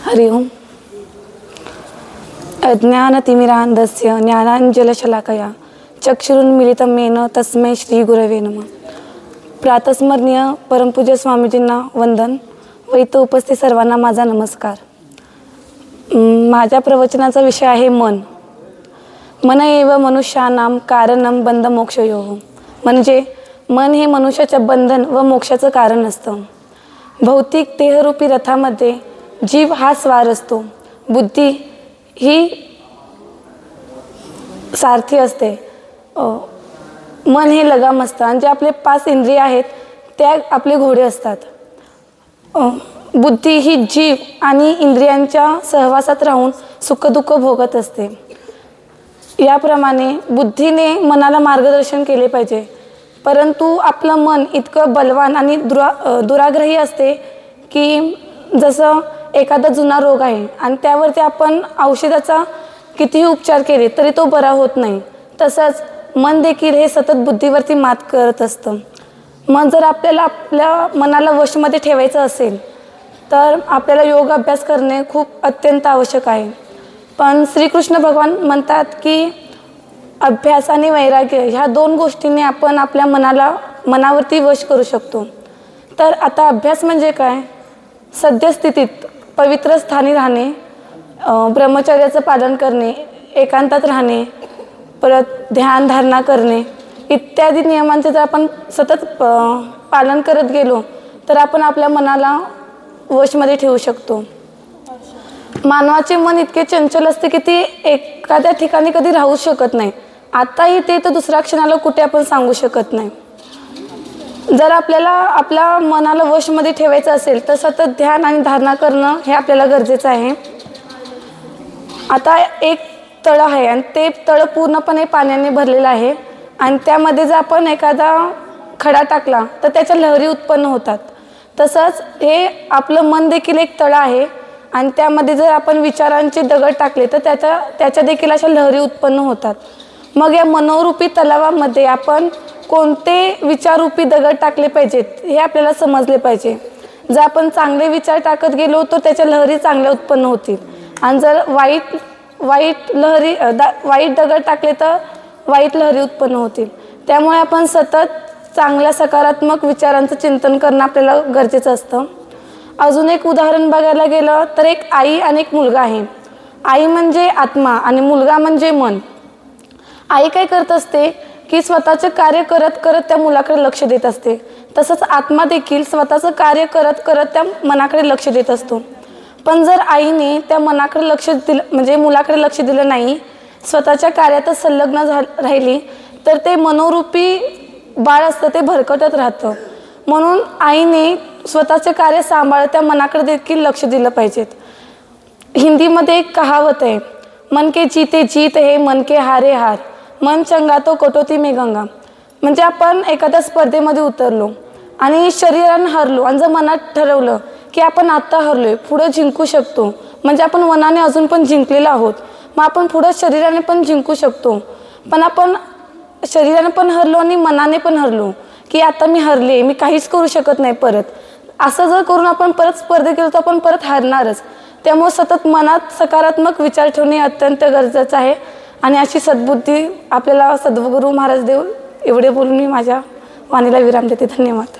हरि ओम। अज्ञानतिमिरान्धस्य ज्ञानाञ्जनशलाकया चक्षुरुन्मीलितं येन तस्मै श्री गुरवे नमः। प्रातस्मरणीय परमपूज्य स्वामीजींना वंदन व इथं उपस्थित सर्वांना माझा नमस्कार। माझ्या प्रवचनाचा विषय आहे मन। मन एव मनुष्यानां कारणं बंधमोक्षयोः। म्हणजे मन हे मनुष्याच्या बंधन व मोक्षाचं कारण असतं। भौतिक देहरूपी रथामध्ये जीव हा स्वार असतो, बुद्धी ही सारथी असते, मन हे लगाम असतं आणि जे आपले 5 इंद्रिय आहेत त्या आपले घोडे असतात। बुद्धी ही जीव आणि इंद्रियांच्या सहवासात राहून सुखदुःख भोगत असते। याप्रमाणे बुद्धीने मनाला मार्गदर्शन केले पाहिजे, परंतु आपलं मन इतकं बलवान आणि दुराग्रही असते की जसं एखादा जुना रोग आहे आणि त्यावरती आपण औषधाचा कितीही उपचार केले तरी तो बरा होत नाही, तसंच मन देखील हे सतत बुद्धीवरती मात करत असतं। मग जर आपल्याला आपल्या मनाला वशमध्ये ठेवायचं असेल तर आपल्याला योग अभ्यास करणे खूप अत्यंत आवश्यक आहे। पण श्रीकृष्ण भगवान म्हणतात की अभ्यास आणि वैराग्य ह्या 2 गोष्टींनी आपण आपल्या मनावरती वश करू शकतो। तर आता अभ्यास म्हणजे काय? सद्यस्थितीत पवित्र स्थानी राहणे, ब्रह्मचर्याचं पालन करणे, एकांतात राहणे, परत ध्यान धारणा करणे इत्यादी नियमांचे जर आपण सतत पालन करत गेलो तर आपण आपल्या मनाला वशमध्ये ठेवू शकतो। मानवाचे मन इतके चंचल असते की ते एखाद्या ठिकाणी कधी राहू शकत नाही। आताही ते तर दुसऱ्या क्षणाला कुठे आपण सांगू शकत नाही। जर आपल्याला आपल्या मनाला वशमध्ये ठेवायचं असेल तर सतत ध्यान आणि धारणा करणं हे आपल्याला गरजेचं आहे। आता एक तळ आहे आणि ते तळ पूर्णपणे पाण्याने भरलेलं आहे आणि त्यामध्ये जर आपण एखादा खडा टाकला तर त्याच्या लहरी उत्पन्न होतात। तसंच हे आपलं मन देखील एक तळ आहे आणि त्यामध्ये जर आपण विचारांचे दगड टाकले तर त्याच्या देखील अशा लहरी उत्पन्न होतात। मग या मनोरूपी तलावामध्ये आपण कोणते विचाररूपी दगड टाकले पाहिजेत हे आपल्याला समजले पाहिजे। जर आपण चांगले विचार टाकत गेलो तर त्याच्या लहरी चांगल्या उत्पन्न होतील आणि जर वाईट दगड टाकले तर वाईट लहरी उत्पन्न होतील। त्यामुळे आपण सतत चांगल्या सकारात्मक विचारांचं चिंतन करणं आपल्याला गरजेचं असतं। अजून एक उदाहरण बघायला गेलं तर एक आई आणि एक मुलगा आहे। आई म्हणजे आत्मा आणि मुलगा म्हणजे मन। आई काय करत असते की स्वतःचे कार्य करत करत त्या मुलाकडे लक्ष देत असते, तसंच आत्मा देखील स्वतःचं कार्य करत करत त्या मनाकडे लक्ष देत असतो। पण जर आईने त्या मनाकडे लक्ष दिलं म्हणजे मुलाकडे लक्ष दिलं नाही, स्वतःच्या कार्यातच संलग्न राहिली तर ते मनोरूपी बाळ असतं ते भरकटत राहतं। म्हणून आईने स्वतःचे कार्य सांभाळत त्या मनाकडे देखील लक्ष दिलं पाहिजेत। हिंदीमध्ये एक कहावत आहे, मन के जीते जीत है मन के हारे हार, मन चंगा तो कटोती में गंगा। म्हणजे आपण एखाद्या स्पर्धेमध्ये उतरलो आणि शरीराने हरलो आणि जर मनात ठरवलं की आपण आत्ता हरलोय, पुढं जिंकू शकतो, म्हणजे आपण मनाने अजून पण जिंकलेलो आहोत, मग आपण पुढं शरीराने पण जिंकू शकतो। पण आपण शरीराने पण हरलो आणि मनाने पण हरलो की आता मी हरले, मी काहीच करू शकत नाही परत, असं जर करून आपण परत स्पर्धे केलो तर आपण परत हारणारच। त्यामुळे सतत मनात सकारात्मक विचार ठेवणे अत्यंत गरजेचं आहे आणि अशी सद्बुद्धी आपल्याला सद्गुरू महाराज देव एवढे बोलून मी माझ्या वाणीला विराम देते। धन्यवाद।